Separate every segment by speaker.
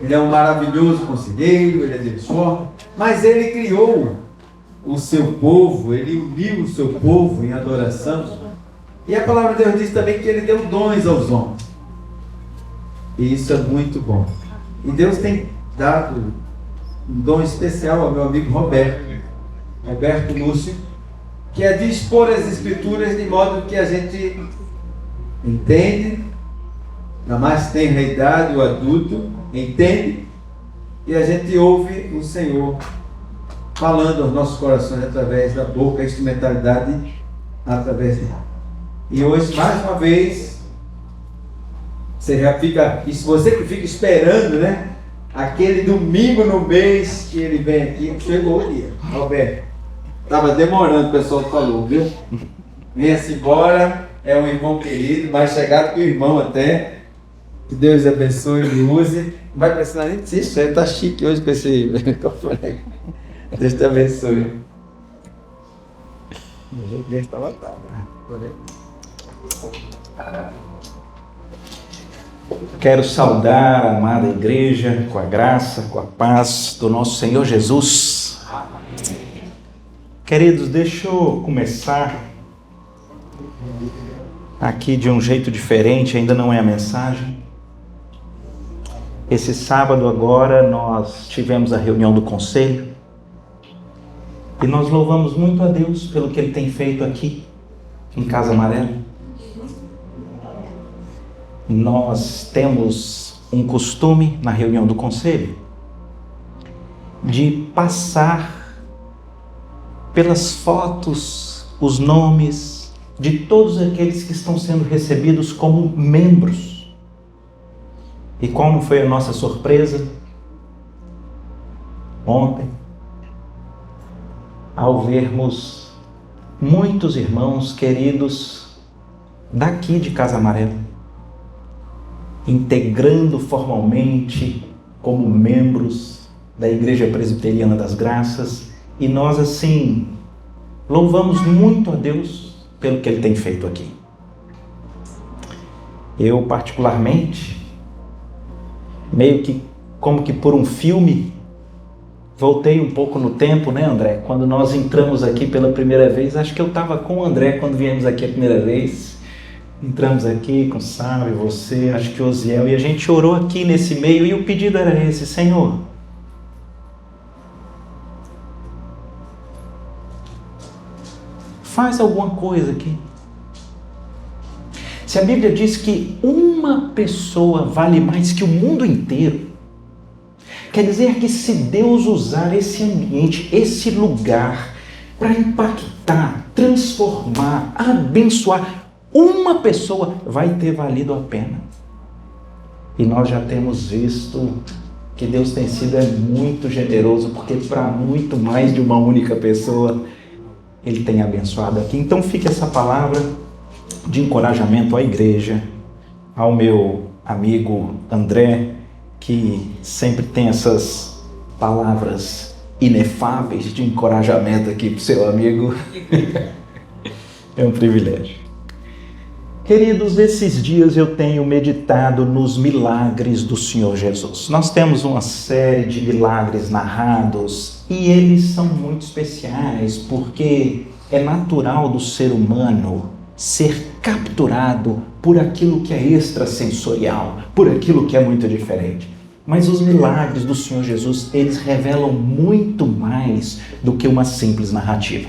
Speaker 1: Ele é um maravilhoso conselheiro, ele é Deus forte, mas ele criou o seu povo, ele uniu o seu povo em adoração. E a palavra de Deus diz também que ele deu dons aos homens. E isso é muito bom. E Deus tem dado um dom especial ao meu amigo Roberto Lúcio, que é de expor as Escrituras de modo que a gente entende, na mais tenra idade, o adulto entende, e a gente ouve o Senhor falando aos nossos corações através da boca, a instrumentalidade através dele. E hoje, mais uma vez, você já fica, isso você que fica esperando, né? Aquele domingo no mês que ele vem aqui, chegou o dia, Roberto. Estava demorando, o pessoal falou, viu? Venha-se embora, é um irmão querido, mais chegado que o irmão até. Que Deus abençoe e use. Não vai precisar nem disso, você está chique hoje com esse microfone. Deus te abençoe. Deus está lotado.
Speaker 2: Quero saudar a amada igreja com a graça, com a paz do nosso Senhor Jesus. Queridos, deixa eu começar aqui de um jeito diferente, ainda não é a mensagem. Esse sábado agora nós tivemos a reunião do conselho e nós louvamos muito a Deus pelo que Ele tem feito aqui em Casa Amarela. Nós temos um costume na reunião do conselho de passar pelas fotos os nomes de todos aqueles que estão sendo recebidos como membros. E qual não foi a nossa surpresa ontem, ao vermos muitos irmãos queridos daqui de Casa Amarela, integrando formalmente como membros da Igreja Presbiteriana das Graças, e nós assim louvamos muito a Deus pelo que Ele tem feito aqui. Eu particularmente, meio que como que por um filme, voltei um pouco no tempo, né, André? Quando nós entramos aqui pela primeira vez, acho que eu estava com o André quando viemos aqui a primeira vez. Entramos aqui com o Sábio, você, acho que o Osiel, e a gente orou aqui nesse meio, e o pedido era esse: Senhor, faz alguma coisa aqui. Se a Bíblia diz que uma pessoa vale mais que o mundo inteiro, quer dizer que se Deus usar esse ambiente, esse lugar, para impactar, transformar, abençoar, uma pessoa vai ter valido a pena. E nós já temos visto que Deus tem sido muito generoso, porque para muito mais de uma única pessoa Ele tem abençoado aqui. Então fica essa palavra de encorajamento à igreja, ao meu amigo André, que sempre tem essas palavras inefáveis de encorajamento aqui para o seu amigo. É um privilégio. Queridos, esses dias eu tenho meditado nos milagres do Senhor Jesus. Nós temos uma série de milagres narrados e eles são muito especiais porque é natural do ser humano ser capturado por aquilo que é extrasensorial, por aquilo que é muito diferente. Mas os milagres do Senhor Jesus, eles revelam muito mais do que uma simples narrativa.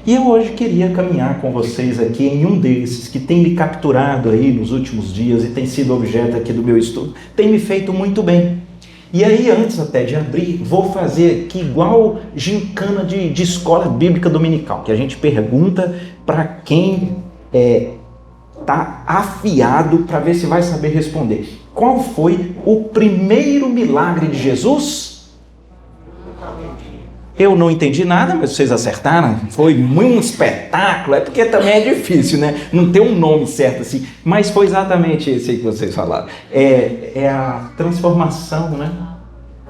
Speaker 2: E eu hoje queria caminhar com vocês aqui em um desses que tem me capturado aí nos últimos dias e tem sido objeto aqui do meu estudo. Tem me feito muito bem. E aí, antes até de abrir, vou fazer aqui igual gincana de escola bíblica dominical, que a gente pergunta para quem está afiado para ver se vai saber responder. Qual foi o primeiro milagre de Jesus? Eu não entendi nada, mas vocês acertaram. Foi um espetáculo, é porque também é difícil, né? Não tem um nome certo assim, mas foi exatamente esse aí que vocês falaram. É a transformação, né,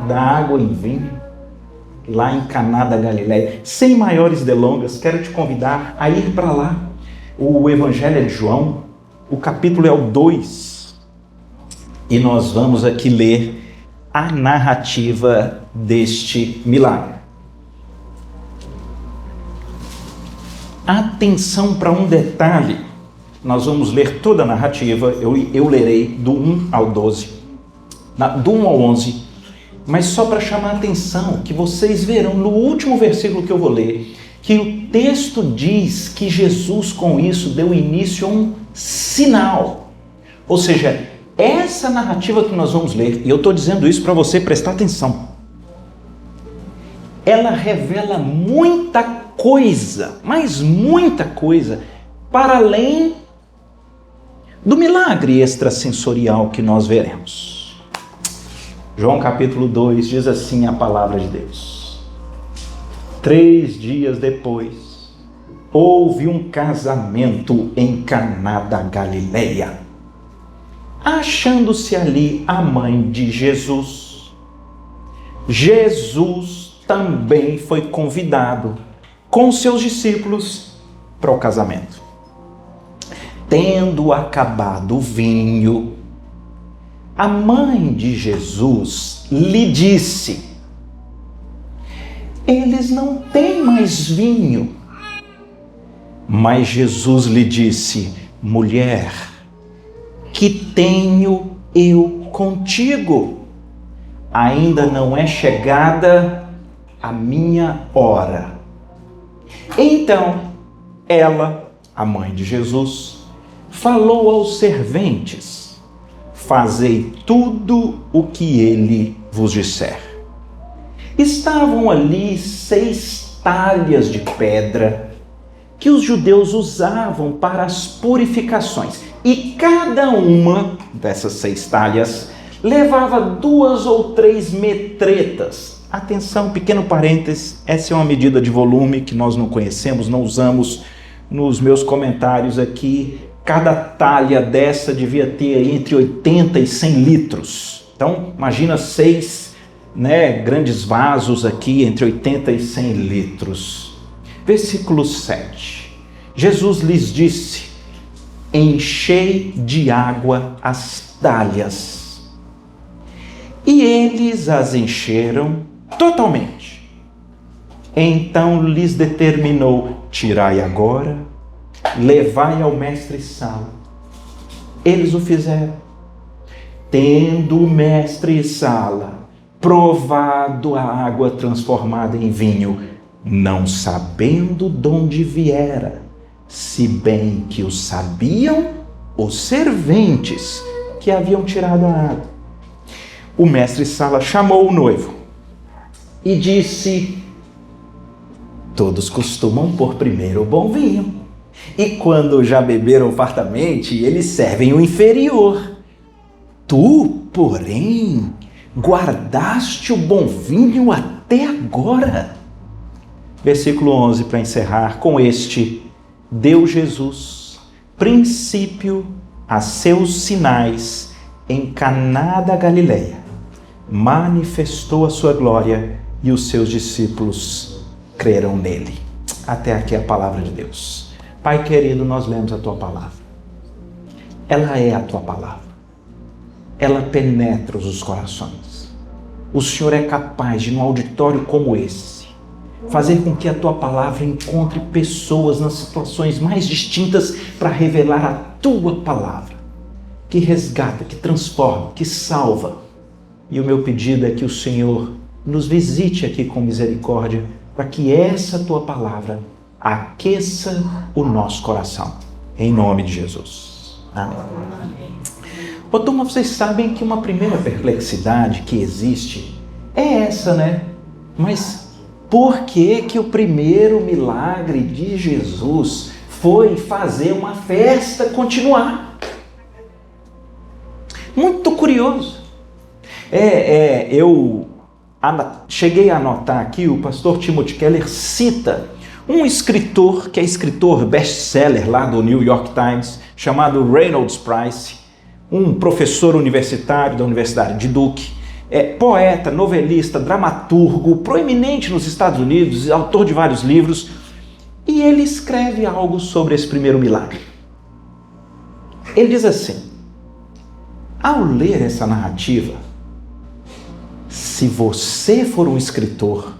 Speaker 2: da água em vinho, lá em Caná da Galileia. Sem maiores delongas, quero te convidar a ir para lá. O Evangelho é de João, o capítulo é o 2. E nós vamos aqui ler a narrativa deste milagre. Atenção para um detalhe. Nós vamos ler toda a narrativa, eu lerei do 1 ao 12, do 1 ao 11, mas só para chamar a atenção, que vocês verão no último versículo que eu vou ler, que o texto diz que Jesus com isso deu início a um sinal. Ou seja, essa narrativa que nós vamos ler, e eu estou dizendo isso para você prestar atenção, ela revela muita coisa, mas muita coisa, para além do milagre extrasensorial que nós veremos. João capítulo 2 diz assim a palavra de Deus: 3 dias depois, houve um casamento em Caná da Galileia. Achando-se ali a mãe de Jesus, Jesus também foi convidado com seus discípulos para o casamento. Tendo acabado o vinho, a mãe de Jesus lhe disse: eles não têm mais vinho. Mas Jesus lhe disse: mulher, que tenho eu contigo? Ainda não é chegada a minha hora. Então, ela, a mãe de Jesus, falou aos serventes: fazei tudo o que ele vos disser. Estavam ali 6 talhas de pedra que os judeus usavam para as purificações, e cada uma dessas 6 talhas levava 2 ou 3 metretas. Atenção, pequeno parênteses, essa é uma medida de volume que nós não conhecemos, não usamos. Nos meus comentários aqui, cada talha dessa devia ter entre 80 e 100 litros. Então, imagina 6 grandes vasos aqui, entre 80 e 100 litros. Versículo 7. Jesus lhes disse: enchei de água as talhas. E eles as encheram totalmente. Então lhes determinou: tirai agora, levai ao mestre-sala. Eles o fizeram. Tendo o mestre-sala provado a água transformada em vinho, não sabendo de onde viera, se bem que o sabiam os serventes que haviam tirado a água, o mestre-sala chamou o noivo e disse: todos costumam pôr primeiro o bom vinho, e quando já beberam fartamente, eles servem o inferior. Tu, porém, guardaste o bom vinho até agora. Versículo 11, para encerrar com este: deu Jesus princípio a seus sinais em Caná da Galileia, manifestou a sua glória e os seus discípulos creram nele. Até aqui a palavra de Deus. Pai querido, nós lemos a tua palavra. Ela é a tua palavra. Ela penetra os corações. O Senhor é capaz de, num auditório como esse, fazer com que a tua palavra encontre pessoas nas situações mais distintas para revelar a tua palavra, que resgata, que transforma, que salva. E o meu pedido é que o Senhor nos visite aqui com misericórdia, para que essa tua palavra aqueça o nosso coração. Em nome de Jesus. Amém. Ô, turma, vocês sabem que uma primeira perplexidade que existe é essa, né? Mas por que que o primeiro milagre de Jesus foi fazer uma festa continuar? Muito curioso. Eu cheguei a anotar aqui, o pastor Timothy Keller cita um escritor, que é escritor best-seller lá do New York Times, chamado Reynolds Price, um professor universitário da Universidade de Duke, poeta, novelista, dramaturgo, proeminente nos Estados Unidos, autor de vários livros, e ele escreve algo sobre esse primeiro milagre. Ele diz assim: Ao ler essa narrativa, se você for um escritor,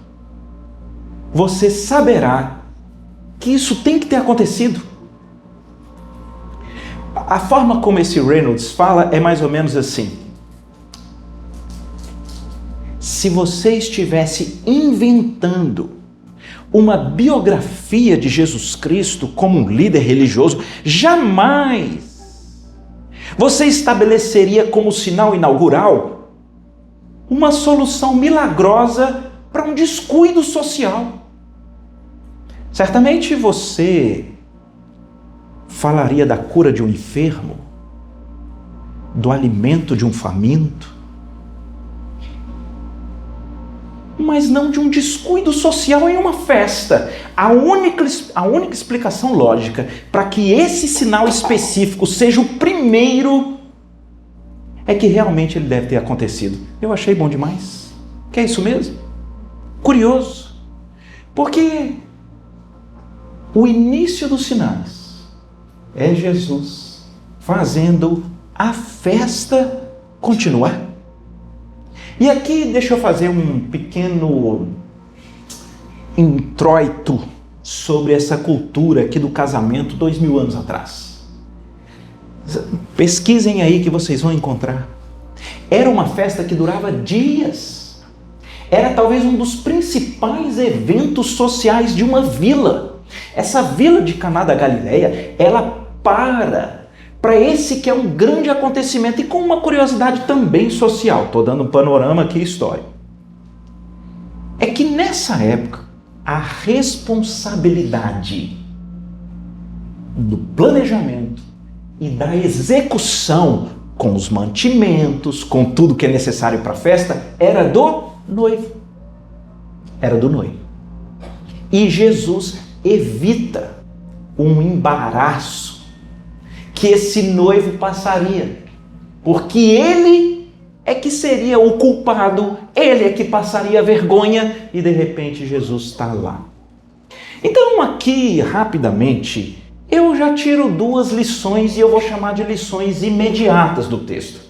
Speaker 2: você saberá que isso tem que ter acontecido. A forma como esse Reynolds fala é mais ou menos assim: se você estivesse inventando uma biografia de Jesus Cristo como um líder religioso, jamais você estabeleceria como sinal inaugural uma solução milagrosa para um descuido social. Certamente você falaria da cura de um enfermo, do alimento de um faminto, mas não de um descuido social em uma festa. A única explicação lógica para que esse sinal específico seja o primeiro é que realmente ele deve ter acontecido. Eu achei bom demais. Que é isso mesmo? Curioso. Porque o início dos sinais é Jesus fazendo a festa continuar. E aqui deixa eu fazer um pequeno introito sobre essa cultura aqui do casamento 2000 anos atrás. Pesquisem aí que vocês vão encontrar. Era uma festa que durava dias. Era talvez um dos principais eventos sociais de uma vila. Essa vila de Caná da Galileia, ela para esse que é um grande acontecimento e com uma curiosidade também social. Estou dando um panorama aqui histórico. É que nessa época, a responsabilidade do planejamento e da execução com os mantimentos, com tudo que é necessário para a festa, era do noivo. Era do noivo. E Jesus evita um embaraço que esse noivo passaria, porque ele é que seria o culpado, ele é que passaria vergonha e de repente Jesus está lá. Então aqui, rapidamente, eu já tiro duas lições e eu vou chamar de lições imediatas do texto.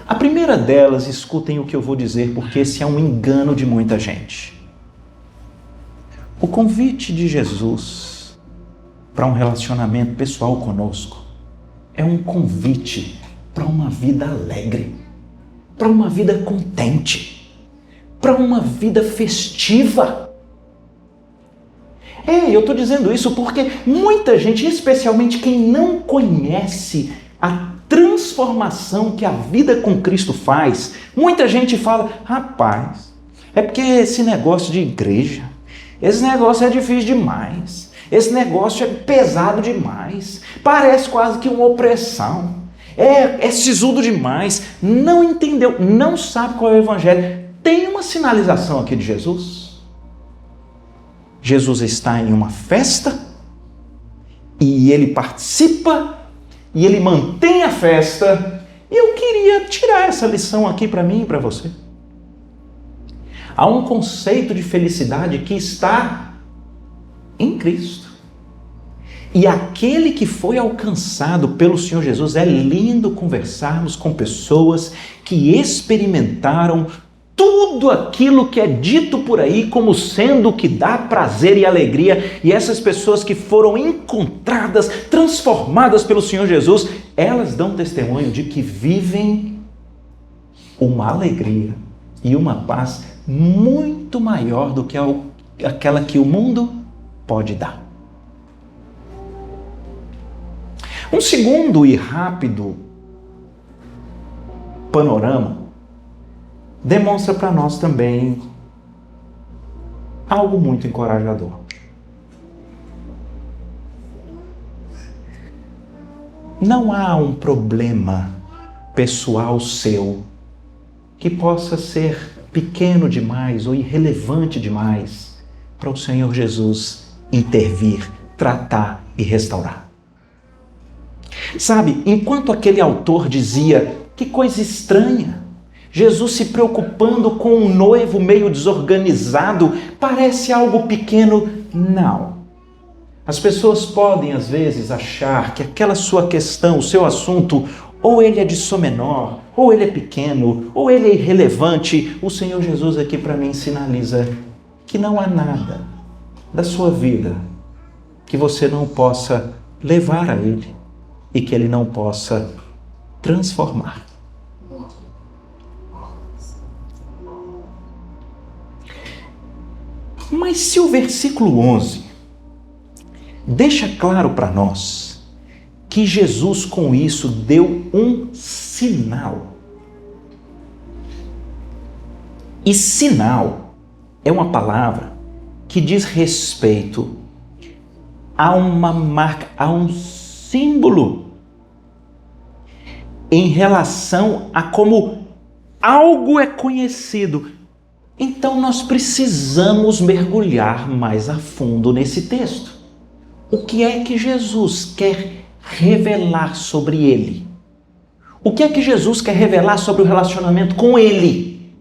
Speaker 2: A primeira delas, escutem o que eu vou dizer, porque esse é um engano de muita gente. O convite de Jesus para um relacionamento pessoal conosco é um convite para uma vida alegre, para uma vida contente, para uma vida festiva. Eu estou dizendo isso porque muita gente, especialmente quem não conhece a transformação que a vida com Cristo faz, muita gente fala: rapaz, é porque esse negócio de igreja, esse negócio é difícil demais, esse negócio é pesado demais, parece quase que uma opressão, é sisudo demais, não entendeu, não sabe qual é o evangelho. Tem uma sinalização aqui de Jesus. Jesus está em uma festa e ele participa e ele mantém a festa. E eu queria tirar essa lição aqui para mim e para você. Há um conceito de felicidade que está em Cristo. E aquele que foi alcançado pelo Senhor Jesus, é lindo conversarmos com pessoas que experimentaram tudo aquilo que é dito por aí como sendo o que dá prazer e alegria. E essas pessoas que foram encontradas, transformadas pelo Senhor Jesus, elas dão testemunho de que vivem uma alegria e uma paz muito maior do que aquela que o mundo pode dar. Um segundo e rápido panorama demonstra para nós também algo muito encorajador. Não há um problema pessoal seu que possa ser pequeno demais ou irrelevante demais para o Senhor Jesus intervir, tratar e restaurar. Sabe, enquanto aquele autor dizia: que coisa estranha, Jesus se preocupando com um noivo meio desorganizado, parece algo pequeno. Não. As pessoas podem às vezes achar que aquela sua questão, o seu assunto, ou ele é de som menor, ou ele é pequeno, ou ele é irrelevante, o Senhor Jesus aqui para mim sinaliza que não há nada da sua vida que você não possa levar a Ele e que Ele não possa transformar. Mas se o versículo 11 deixa claro para nós que Jesus com isso deu um sinal. E sinal é uma palavra que diz respeito a uma marca, a um símbolo em relação a como algo é conhecido. Então nós precisamos mergulhar mais a fundo nesse texto. O que é que Jesus quer revelar sobre ele? O que é que Jesus quer revelar sobre o relacionamento com ele?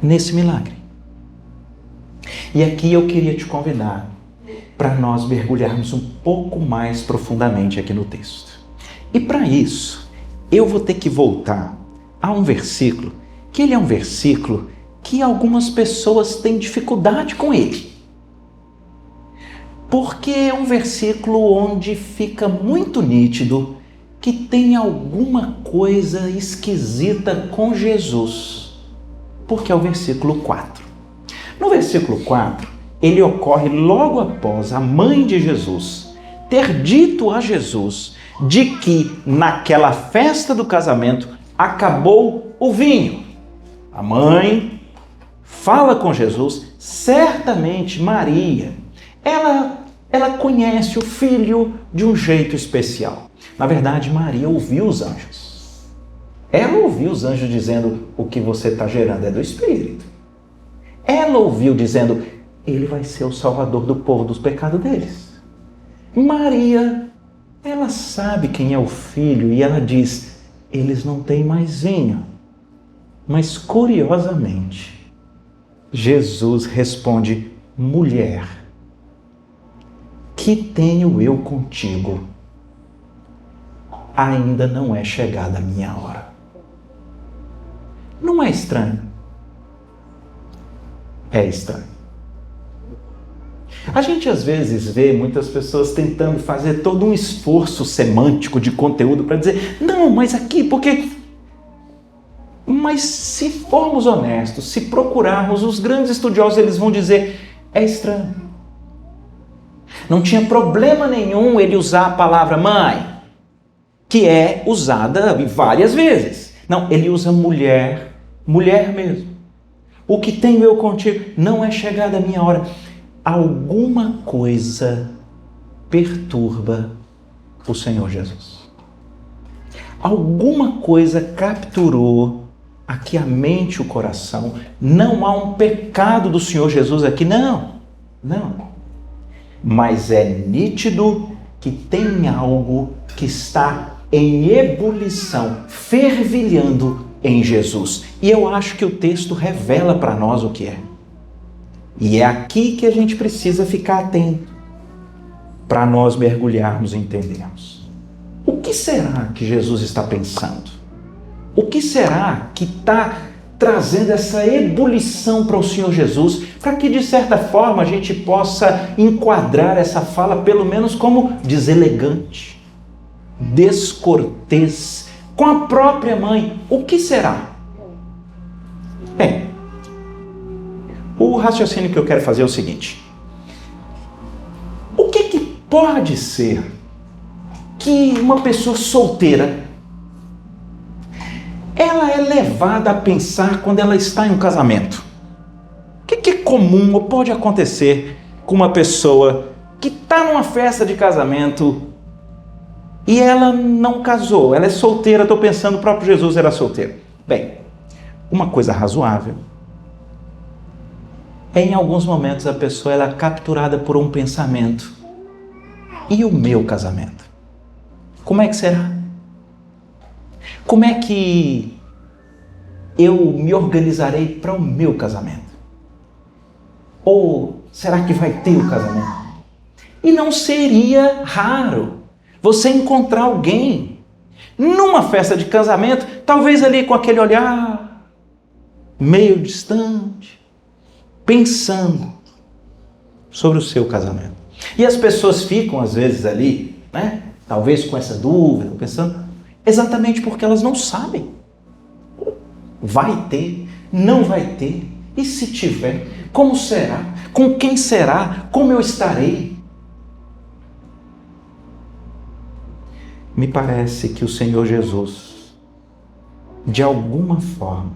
Speaker 2: Nesse milagre. E aqui eu queria te convidar para nós mergulharmos um pouco mais profundamente aqui no texto. E para isso, eu vou ter que voltar a um versículo, que ele é um versículo que algumas pessoas têm dificuldade com ele. Porque é um versículo onde fica muito nítido que tem alguma coisa esquisita com Jesus. Porque é o versículo 4. No versículo 4, ele ocorre logo após a mãe de Jesus ter dito a Jesus de que naquela festa do casamento acabou o vinho. A mãe fala com Jesus, certamente Maria, ela conhece o filho de um jeito especial. Na verdade, Maria ouviu os anjos. Ela ouviu os anjos dizendo: o que você está gerando é do Espírito. Ela ouviu dizendo: ele vai ser o salvador do povo dos pecados deles. Maria, ela sabe quem é o filho e ela diz: eles não têm mais vinho. Mas curiosamente, Jesus responde: mulher, que tenho eu contigo? Ainda não é chegada a minha hora. Não é estranho? É estranho. A gente às vezes vê muitas pessoas tentando fazer todo um esforço semântico de conteúdo para dizer: não, mas aqui, porque... Mas se formos honestos, se procurarmos, os grandes estudiosos eles vão dizer: é estranho. Não tinha problema nenhum ele usar a palavra mãe, que é usada várias vezes. Não, ele usa mulher, mulher mesmo. O que tenho eu contigo? Não é chegada a minha hora. Alguma coisa perturba o Senhor Jesus. Alguma coisa capturou aqui a mente e o coração. Não há um pecado do Senhor Jesus aqui, não. Mas é nítido que tem algo que está em ebulição, fervilhando em Jesus. E eu acho que o texto revela para nós o que é. E é aqui que a gente precisa ficar atento para nós mergulharmos e entendermos. O que será que Jesus está pensando? O que será que está trazendo essa ebulição para o Senhor Jesus, para que de certa forma a gente possa enquadrar essa fala pelo menos como deselegante, descortês, com a própria mãe? O que será? Bem, o raciocínio que eu quero fazer é o seguinte: o que pode ser que uma pessoa solteira ela é levada a pensar quando ela está em um casamento? O que é comum ou pode acontecer com uma pessoa que está numa festa de casamento e ela não casou, ela é solteira? Estou pensando, o próprio Jesus era solteiro. Bem, uma coisa razoável é, em alguns momentos, a pessoa ela é capturada por um pensamento: e o meu casamento? Como é que será? Como é que eu me organizarei para o meu casamento? Ou será que vai ter o casamento? E não seria raro você encontrar alguém numa festa de casamento, talvez ali com aquele olhar meio distante, pensando sobre o seu casamento. E as pessoas ficam às vezes ali, né? Talvez com essa dúvida, pensando, exatamente porque elas não sabem. Vai ter, não vai ter, e se tiver, como será? Com quem será? Como eu estarei? Me parece que o Senhor Jesus, de alguma forma,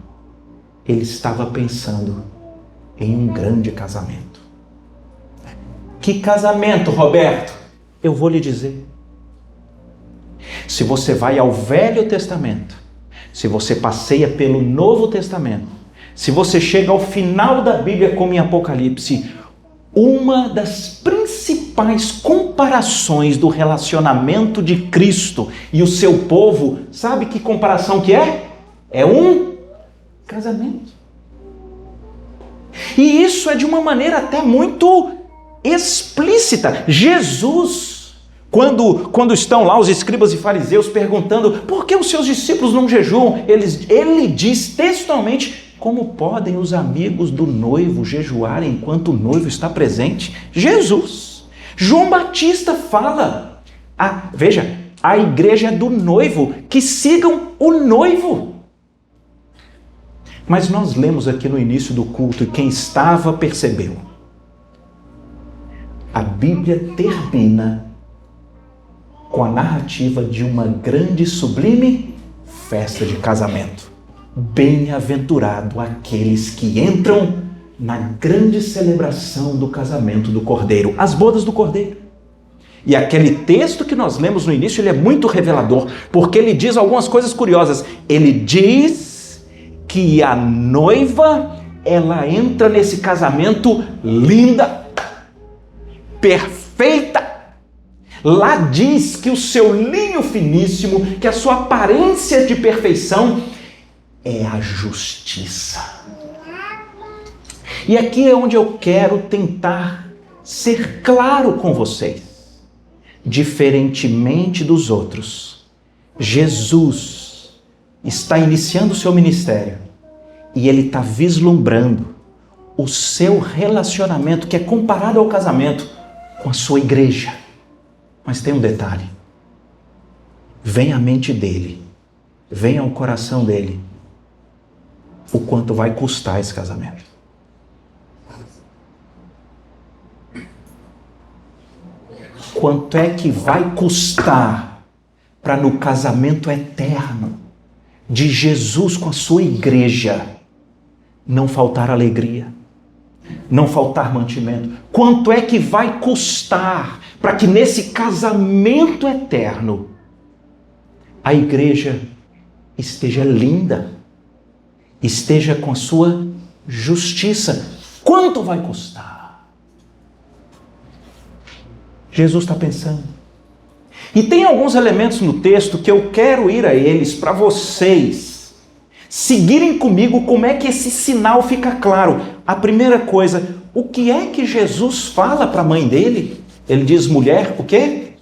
Speaker 2: ele estava pensando em um grande casamento. Que casamento, Roberto? Eu vou lhe dizer. Se você vai ao Velho Testamento, se você passeia pelo Novo Testamento, se você chega ao final da Bíblia como em Apocalipse, uma das principais comparações do relacionamento de Cristo e o seu povo, sabe que comparação que é? É um casamento. E isso é de uma maneira até muito explícita. Jesus, quando estão lá os escribas e fariseus perguntando por que os seus discípulos não jejuam, ele diz textualmente: como podem os amigos do noivo jejuar enquanto o noivo está presente? Jesus. João Batista fala, veja, a igreja é do noivo, que sigam o noivo. Mas nós lemos aqui no início do culto, e quem estava percebeu. A Bíblia termina com a narrativa de uma grande e sublime festa de casamento. Bem-aventurado aqueles que entram na grande celebração do casamento do Cordeiro, as bodas do Cordeiro. E aquele texto que nós lemos no início, ele é muito revelador, porque ele diz algumas coisas curiosas. Ele diz que a noiva, ela entra nesse casamento linda, perfeita. Lá diz que o seu linho finíssimo, que a sua aparência de perfeição é a justiça. E aqui é onde eu quero tentar ser claro com vocês. Diferentemente dos outros, Jesus está iniciando o seu ministério e ele está vislumbrando o seu relacionamento, que é comparado ao casamento, com a sua igreja. Mas tem um detalhe. Vem à mente dele, vem ao coração dele, o quanto vai custar esse casamento. Quanto é que vai custar para no casamento eterno de Jesus com a sua igreja não faltar alegria, não faltar mantimento? Quanto é que vai custar para que nesse casamento eterno a igreja esteja linda, esteja com a sua justiça? Quanto vai custar? Jesus está pensando. E tem alguns elementos no texto que eu quero ir a eles para vocês seguirem comigo como é que esse sinal fica claro. A primeira coisa, o que é que Jesus fala para a mãe dele? Ele diz: mulher, o quê?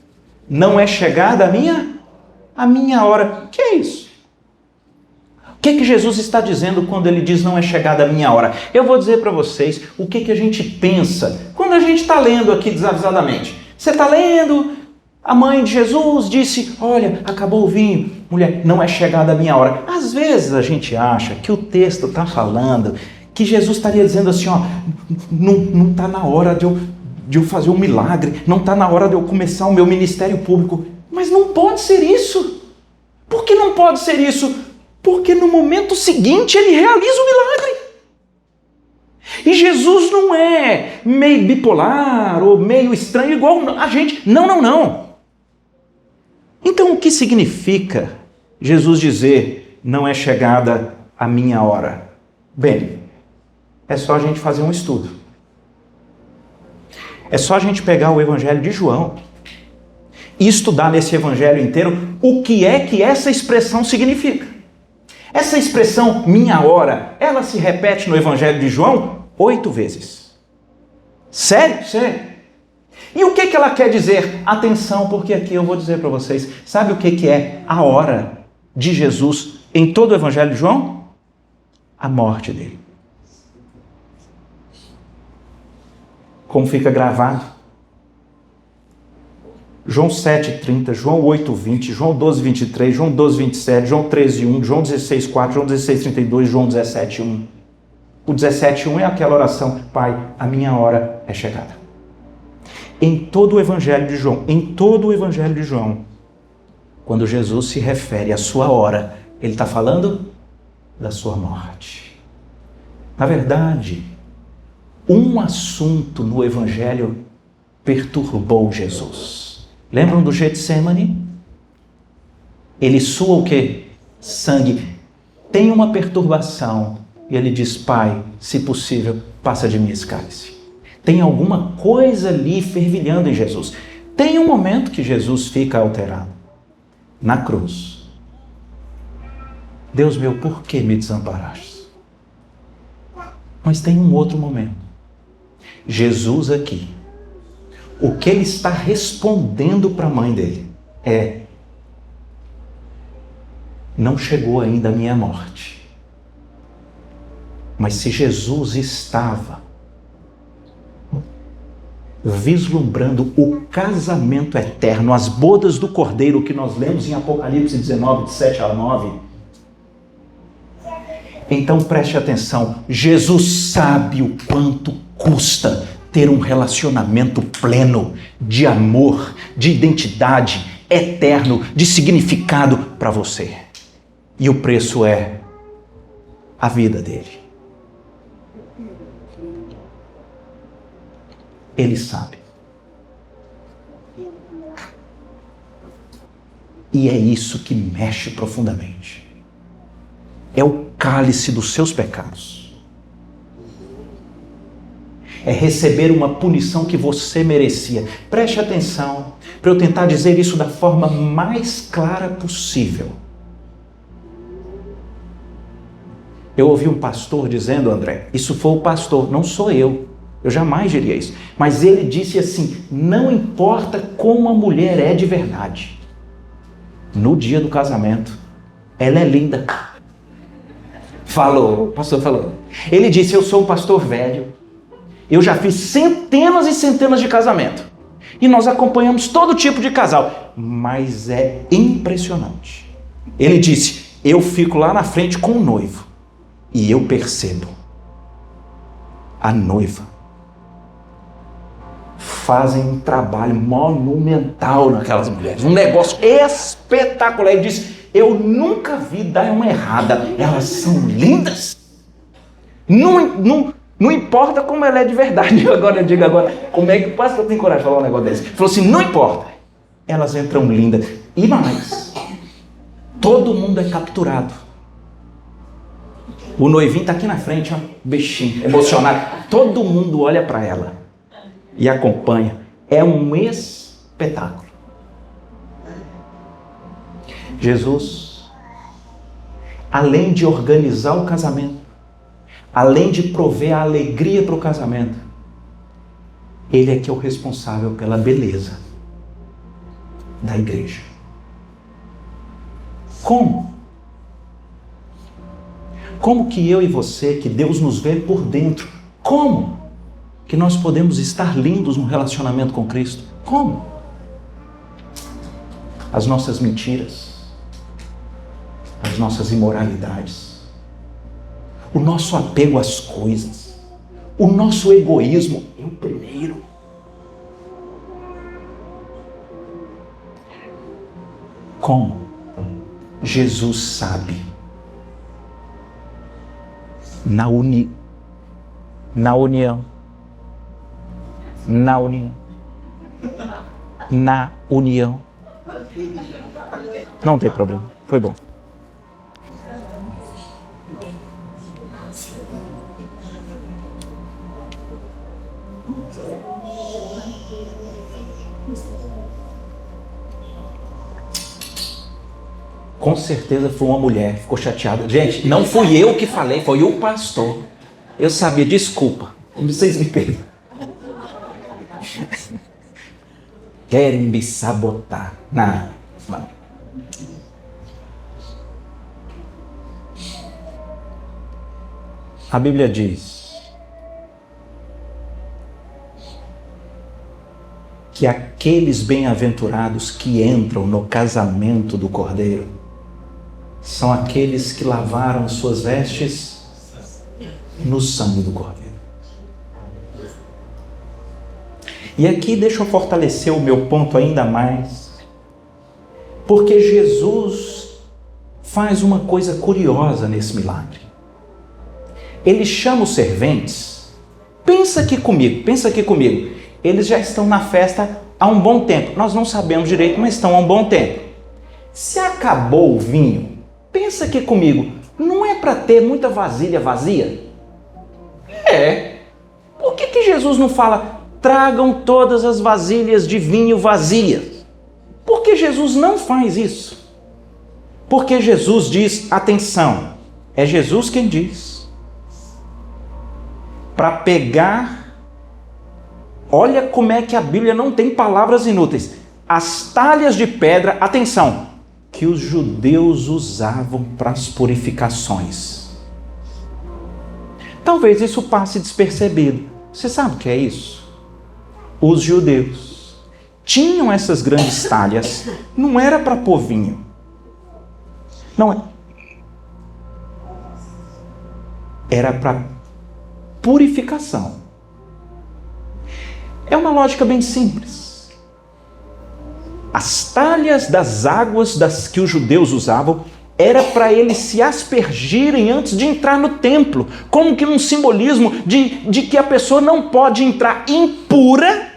Speaker 2: Não é chegada a minha hora. O que é isso? O que é que Jesus está dizendo quando ele diz não é chegada a minha hora? Eu vou dizer para vocês o que é que a gente pensa quando a gente está lendo aqui desavisadamente. Você está lendo, a mãe de Jesus disse: olha, acabou o vinho. Mulher, não é chegada a minha hora. Às vezes a gente acha que o texto está falando, que Jesus estaria dizendo assim, ó, não está na hora de eu fazer um milagre, não está na hora de eu começar o meu ministério público. Mas não pode ser isso. Por que não pode ser isso? Porque no momento seguinte ele realiza o milagre. E Jesus não é meio bipolar ou meio estranho igual a gente. Não. Então o que significa Jesus dizer não é chegada a minha hora? Bem, é só a gente fazer um estudo. É só a gente pegar o Evangelho de João e estudar nesse Evangelho inteiro o que é que essa expressão significa. Essa expressão, minha hora, ela se repete no Evangelho de João 8 vezes. Sério? E o que ela quer dizer? Atenção, porque aqui eu vou dizer para vocês. Sabe o que é a hora de Jesus em todo o Evangelho de João? A morte dele. Como fica gravado? João 7,30, João 8,20, João 12,23, João 12,27, João 13,1, João 16,4, João 16,32, João 17,1. O 17,1 é aquela oração: Pai, a minha hora é chegada. Em todo o Evangelho de João, quando Jesus se refere à sua hora, ele está falando da sua morte. Na verdade, um assunto no Evangelho perturbou Jesus. Lembram do Getsemane? Ele sua o quê? Sangue. Tem uma perturbação. E ele diz: Pai, se possível, passa de mim esse cálice. Tem alguma coisa ali fervilhando em Jesus. Tem um momento que Jesus fica alterado. Na cruz. Deus meu, por que me desamparaste? Mas tem um outro momento. Jesus aqui, o que ele está respondendo para a mãe dele é: não chegou ainda a minha morte. Mas se Jesus estava vislumbrando o casamento eterno, as bodas do Cordeiro que nós lemos em Apocalipse 19, de 7 a 9, então preste atenção, Jesus sabe o quanto custa ter um relacionamento pleno de amor, de identidade, eterno, de significado para você. E o preço é a vida dele. Ele sabe. E é isso que mexe profundamente. É o cálice dos seus pecados. É receber uma punição que você merecia. Preste atenção, para eu tentar dizer isso da forma mais clara possível. Eu ouvi um pastor dizendo, André, isso foi o pastor, não sou eu. Eu jamais diria isso. Mas ele disse assim: não importa como a mulher é de verdade. No dia do casamento, ela é linda. Falou, o pastor falou. Ele disse: eu sou um pastor velho. Eu já fiz centenas e centenas de casamentos. E nós acompanhamos todo tipo de casal. Mas é impressionante. Ele disse: eu fico lá na frente com o noivo. E eu percebo. A noiva fazem um trabalho monumental naquelas mulheres. Um negócio espetacular. Ele disse: eu nunca vi dar uma errada. Elas são lindas. Não importa como ela é de verdade. Eu digo como é que o pastor tem coragem de falar um negócio desse? Ele falou assim: não importa. Elas entram lindas. E mais, todo mundo é capturado. O noivinho está aqui na frente, ó, bichinho, emocionado. Todo mundo olha para ela e acompanha. É um espetáculo. Jesus, além de organizar o casamento, além de prover a alegria para o casamento, ele é que é o responsável pela beleza da igreja. Como? Como que eu e você, que Deus nos vê por dentro, como que nós podemos estar lindos no relacionamento com Cristo? Como? As nossas mentiras, as nossas imoralidades, o nosso apego às coisas, o nosso egoísmo, eu primeiro. Como? Jesus sabe. Na união. Não tem problema, foi bom. Com certeza foi uma mulher, ficou chateada. Gente, não fui eu que falei, foi o pastor. Eu sabia, desculpa. Vocês me perdoam. querem me sabotar. Não. A Bíblia diz que aqueles bem-aventurados que entram no casamento do Cordeiro são aqueles que lavaram suas vestes no sangue do Cordeiro. E aqui deixa eu fortalecer o meu ponto ainda mais, porque Jesus faz uma coisa curiosa nesse milagre. Ele chama os serventes. Pensa aqui comigo. Eles já estão na festa há um bom tempo. Nós não sabemos direito, mas estão há um bom tempo. Se acabou o vinho, pensa aqui comigo, não é para ter muita vasilha vazia? Por que Jesus não fala, tragam todas as vasilhas de vinho vazias? Por que Jesus não faz isso? Porque Jesus diz, atenção, é Jesus quem diz, para pegar, olha como é que a Bíblia não tem palavras inúteis, as talhas de pedra, atenção, que os judeus usavam para as purificações. Talvez isso passe despercebido. Você sabe o que é isso? Os judeus tinham essas grandes talhas, não era para pôr vinho. Não, era para purificação. É uma lógica bem simples. As talhas das águas que os judeus usavam era para eles se aspergirem antes de entrar no templo, como que um simbolismo de que a pessoa não pode entrar impura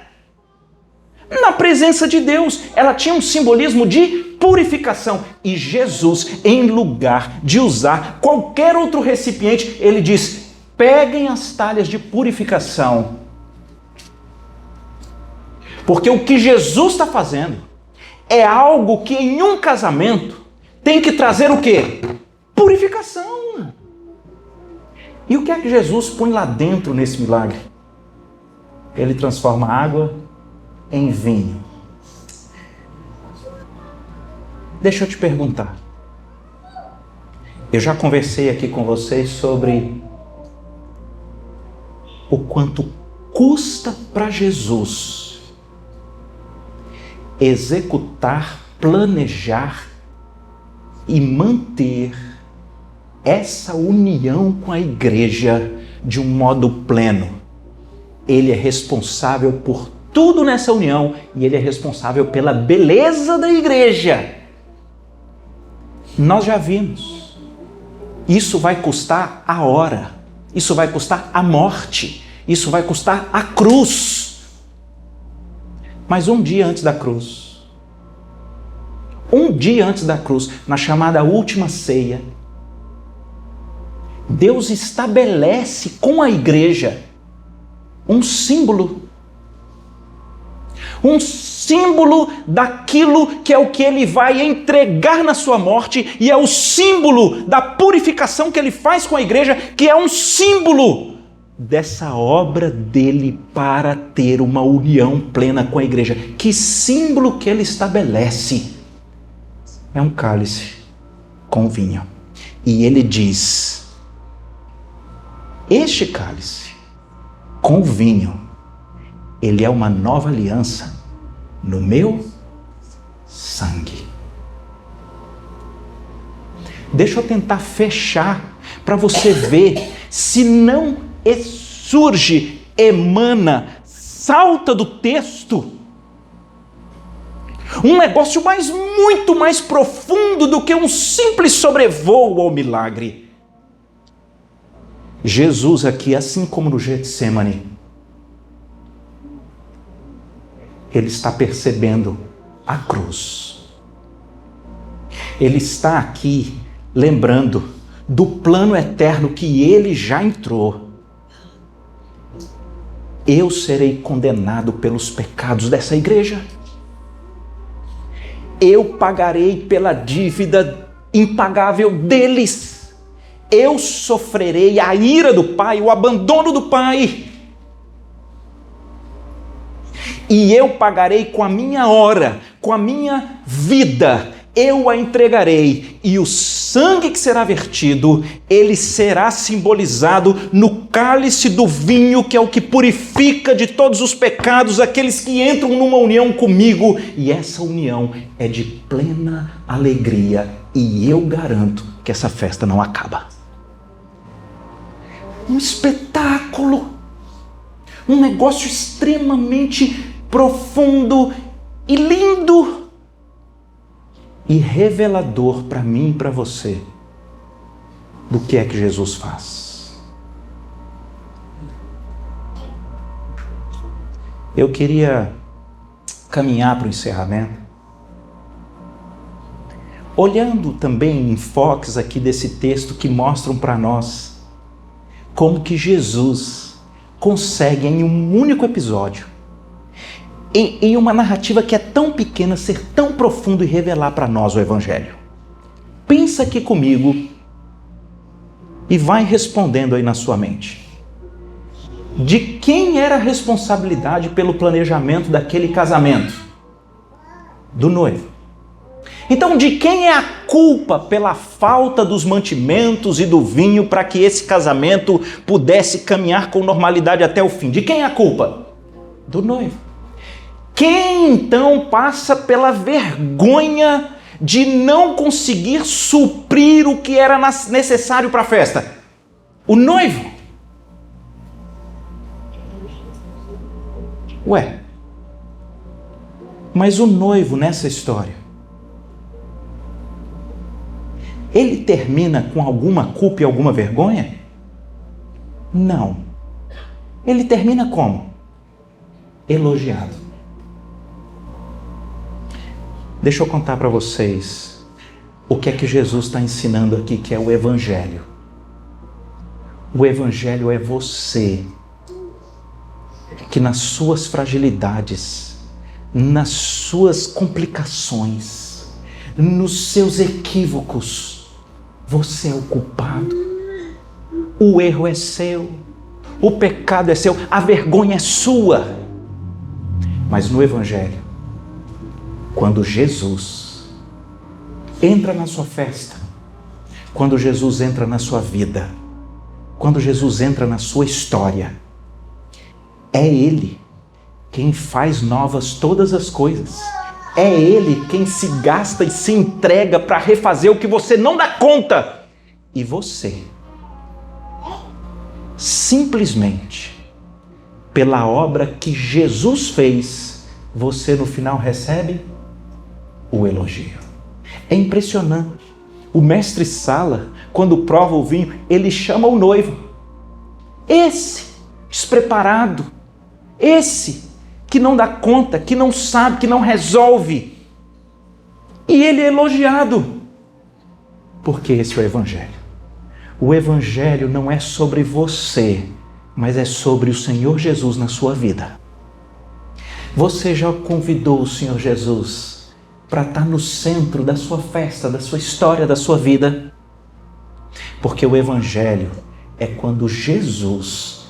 Speaker 2: na presença de Deus. Ela tinha um simbolismo de purificação. E Jesus, em lugar de usar qualquer outro recipiente, ele diz, peguem as talhas de purificação. Porque o que Jesus está fazendo é algo que em um casamento tem que trazer o quê? Purificação. E o que é que Jesus põe lá dentro nesse milagre? Ele transforma água em vinho. Deixa eu te perguntar. Eu já conversei aqui com vocês sobre o quanto custa para Jesus executar, planejar e manter essa união com a igreja de um modo pleno. Ele é responsável por tudo nessa união e ele é responsável pela beleza da igreja. Nós já vimos. Isso vai custar a hora. Isso vai custar a morte. Isso vai custar a cruz. Mas um dia antes da cruz, na chamada última ceia, Deus estabelece com a igreja um símbolo daquilo que é o que ele vai entregar na sua morte, e é o símbolo da purificação que ele faz com a igreja, que é um símbolo dessa obra dele para ter uma união plena com a igreja. Que símbolo que ele estabelece? É um cálice com vinho. E ele diz, este cálice com vinho, ele é uma nova aliança no meu sangue. Deixa eu tentar fechar para você ver se não surge, emana, salta do texto um negócio muito mais profundo do que um simples sobrevoo ao milagre. Jesus aqui, assim como no Getsemane, ele está percebendo a cruz. Ele está aqui lembrando do plano eterno que ele já entrou. Eu serei condenado pelos pecados dessa igreja. Eu pagarei pela dívida impagável deles. Eu sofrerei a ira do Pai, o abandono do Pai. e eu pagarei com a minha hora, com a minha vida, eu a entregarei, e o sangue que será vertido, ele será simbolizado no cálice do vinho, que é o que purifica de todos os pecados aqueles que entram numa união comigo, e essa união é de plena alegria, e eu garanto que essa festa não acaba. Um espetáculo, um negócio extremamente profundo e lindo e revelador para mim e para você do que é que Jesus faz. Eu queria caminhar para o encerramento, olhando também enfoques aqui desse texto que mostram para nós como que Jesus consegue em um único episódio, em uma narrativa que é tão pequena, ser tão profundo e revelar para nós o Evangelho. Pensa aqui comigo e vai respondendo aí na sua mente. De quem era a responsabilidade pelo planejamento daquele casamento? Do noivo. Então, de quem é a culpa pela falta dos mantimentos e do vinho para que esse casamento pudesse caminhar com normalidade até o fim? De quem é a culpa? Do noivo. Quem então passa pela vergonha de não conseguir suprir o que era necessário para a festa? O noivo. Ué, mas o noivo nessa história, ele termina com alguma culpa e alguma vergonha? Não. Ele termina como? Elogiado. Deixa eu contar para vocês o que é que Jesus está ensinando aqui, que é o Evangelho. O Evangelho é você que nas suas fragilidades, nas suas complicações, nos seus equívocos, você é o culpado. O erro é seu, o pecado é seu, a vergonha é sua. Mas no Evangelho, quando Jesus entra na sua festa, quando Jesus entra na sua vida, quando Jesus entra na sua história, é Ele quem faz novas todas as coisas. É Ele quem se gasta e se entrega para refazer o que você não dá conta. E você, simplesmente, pela obra que Jesus fez, você no final recebe o elogio. É impressionante. O mestre Sala, quando prova o vinho, ele chama o noivo. Esse despreparado, esse que não dá conta, que não sabe, que não resolve. E ele é elogiado. Porque esse é o Evangelho. O Evangelho não é sobre você, mas é sobre o Senhor Jesus na sua vida. Você já convidou o Senhor Jesus para estar no centro da sua festa, da sua história, da sua vida? Porque o Evangelho é quando Jesus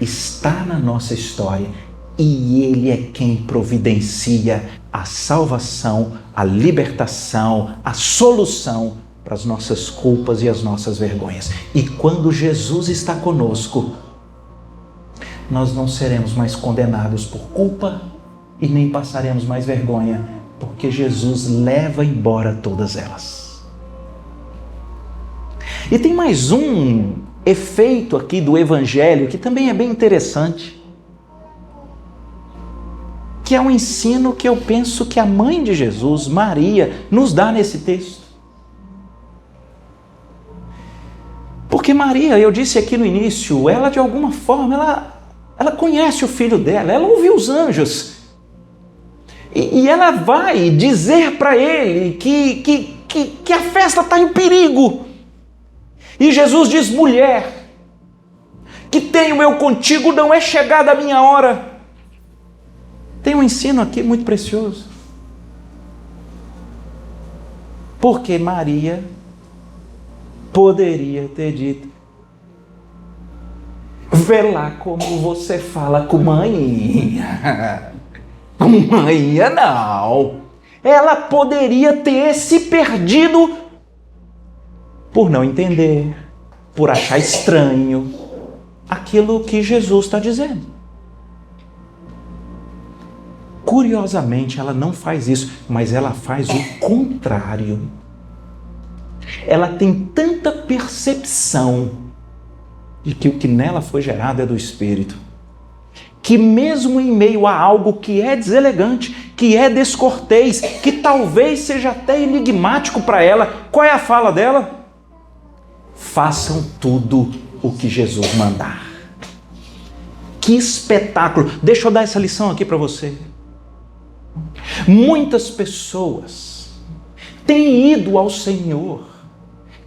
Speaker 2: está na nossa história e Ele é quem providencia a salvação, a libertação, a solução para as nossas culpas e as nossas vergonhas. E quando Jesus está conosco, nós não seremos mais condenados por culpa e nem passaremos mais vergonha, porque Jesus leva embora todas elas. E tem mais um efeito aqui do Evangelho que também é bem interessante, que é um ensino que eu penso que a mãe de Jesus, Maria, nos dá nesse texto. Porque Maria, eu disse aqui no início, ela de alguma forma, ela conhece o filho dela, ela ouviu os anjos. E ela vai dizer para ele que a festa está em perigo. E Jesus diz: mulher, que tenho eu contigo, não é chegada a minha hora. Tem um ensino aqui muito precioso. Porque Maria poderia ter dito: vê lá como você fala com mãe. Ia não. Ela poderia ter se perdido por não entender, por achar estranho aquilo que Jesus está dizendo. Curiosamente, ela não faz isso, mas ela faz o contrário. Ela tem tanta percepção de que o que nela foi gerado é do Espírito, que mesmo em meio a algo que é deselegante, que é descortês, que talvez seja até enigmático para ela, qual é a fala dela? Façam tudo o que Jesus mandar. Que espetáculo! Deixa eu dar essa lição aqui para você. Muitas pessoas têm ido ao Senhor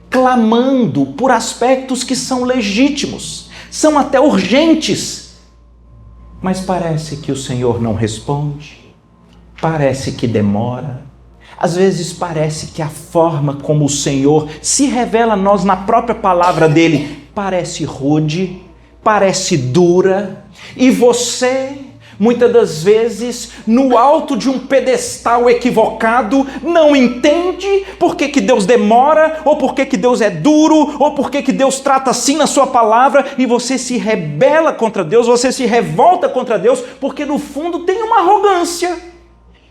Speaker 2: clamando por aspectos que são legítimos, são até urgentes, mas parece que o Senhor não responde, parece que demora. Às vezes parece que a forma como o Senhor se revela a nós na própria palavra dele parece rude, parece dura, e você, muitas das vezes, no alto de um pedestal equivocado, não entende por que Deus demora, ou por que Deus é duro, ou por que Deus trata assim na sua palavra, e você se rebela contra Deus, você se revolta contra Deus, porque no fundo tem uma arrogância.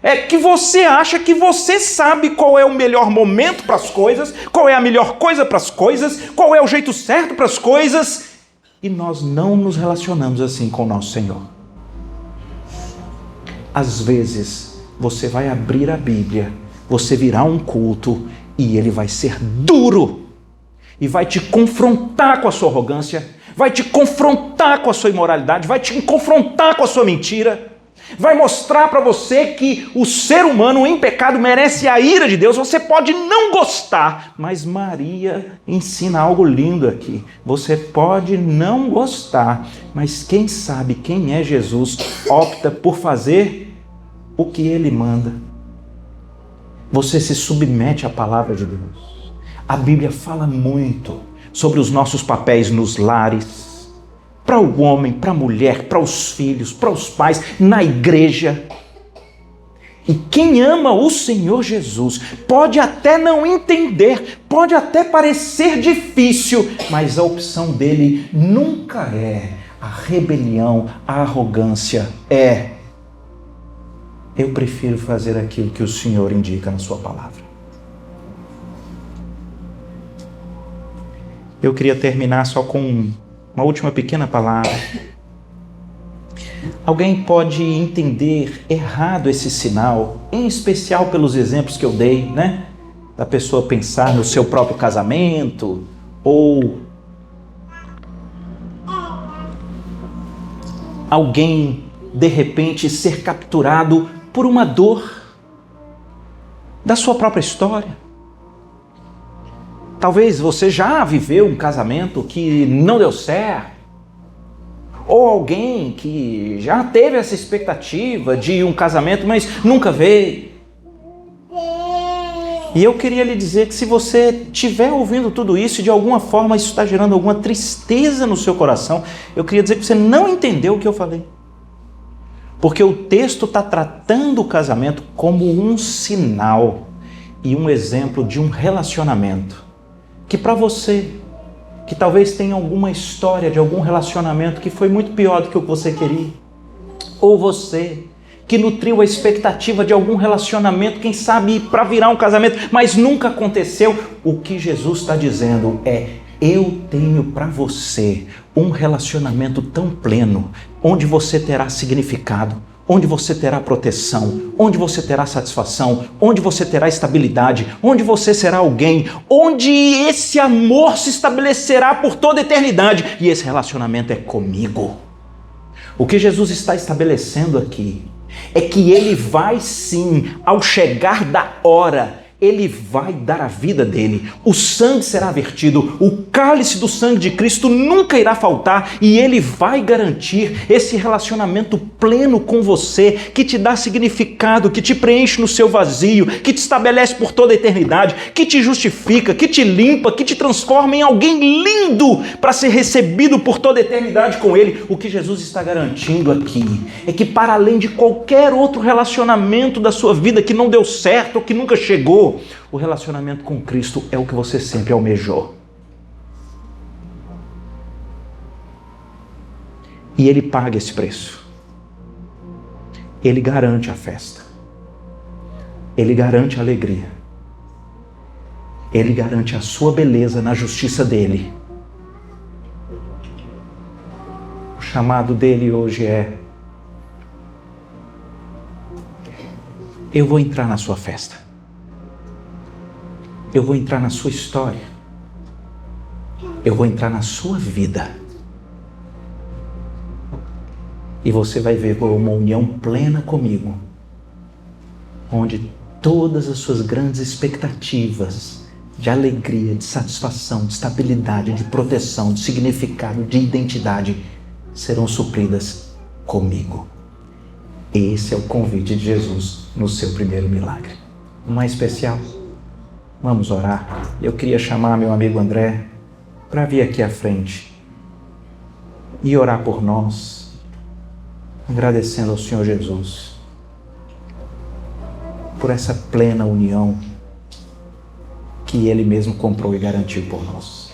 Speaker 2: É que você acha que você sabe qual é o melhor momento para as coisas, qual é a melhor coisa para as coisas, qual é o jeito certo para as coisas, e nós não nos relacionamos assim com o nosso Senhor. Às vezes, você vai abrir a Bíblia, você virá um culto e ele vai ser duro e vai te confrontar com a sua arrogância, vai te confrontar com a sua imoralidade, vai te confrontar com a sua mentira, vai mostrar para você que o ser humano em pecado merece a ira de Deus. Você pode não gostar, mas Maria ensina algo lindo aqui. Você pode não gostar, mas quem sabe quem é Jesus opta por fazer o que ele manda. Você se submete à palavra de Deus. A Bíblia fala muito sobre os nossos papéis nos lares, para o homem, para a mulher, para os filhos, para os pais, na igreja. E quem ama o Senhor Jesus pode até não entender, pode até parecer difícil, mas a opção dele nunca é a rebelião, a arrogância. Eu prefiro fazer aquilo que o Senhor indica na sua palavra. Eu queria terminar só com uma última pequena palavra. Alguém pode entender errado esse sinal, em especial pelos exemplos que eu dei, né? Da pessoa pensar no seu próprio casamento, ou alguém, de repente, ser capturado por uma dor da sua própria história. Talvez você já viveu um casamento que não deu certo, ou alguém que já teve essa expectativa de um casamento, mas nunca veio. E eu queria lhe dizer que se você estiver ouvindo tudo isso e de alguma forma isso está gerando alguma tristeza no seu coração, eu queria dizer que você não entendeu o que eu falei. Porque o texto está tratando o casamento como um sinal e um exemplo de um relacionamento. Que para você, que talvez tenha alguma história de algum relacionamento que foi muito pior do que o que você queria, ou você que nutriu a expectativa de algum relacionamento, quem sabe para virar um casamento, mas nunca aconteceu, o que Jesus está dizendo é: eu tenho para você um relacionamento tão pleno, onde você terá significado, onde você terá proteção, onde você terá satisfação, onde você terá estabilidade, onde você será alguém, onde esse amor se estabelecerá por toda a eternidade, e esse relacionamento é comigo. O que Jesus está estabelecendo aqui é que ele vai sim, ao chegar da hora, Ele vai dar a vida dele, o sangue será vertido, o cálice do sangue de Cristo nunca irá faltar e ele vai garantir esse relacionamento pleno com você, que te dá significado, que te preenche no seu vazio, que te estabelece por toda a eternidade, que te justifica, que te limpa, que te transforma em alguém lindo para ser recebido por toda a eternidade com ele. O que Jesus está garantindo aqui é que, para além de qualquer outro relacionamento da sua vida que não deu certo ou que nunca chegou, o relacionamento com Cristo é o que você sempre almejou. E ele paga esse preço. Ele garante a festa. Ele garante a alegria. Ele garante a sua beleza na justiça dele. O chamado dele hoje é: eu vou entrar na sua festa. Eu vou entrar na sua história. Eu vou entrar na sua vida. E você vai ver uma união plena comigo, onde todas as suas grandes expectativas de alegria, de satisfação, de estabilidade, de proteção, de significado, de identidade serão supridas comigo. Esse é o convite de Jesus no seu primeiro milagre. Não é especial? Vamos orar. Eu queria chamar meu amigo André para vir aqui à frente e orar por nós, agradecendo ao Senhor Jesus por essa plena união que Ele mesmo comprou e garantiu por nós.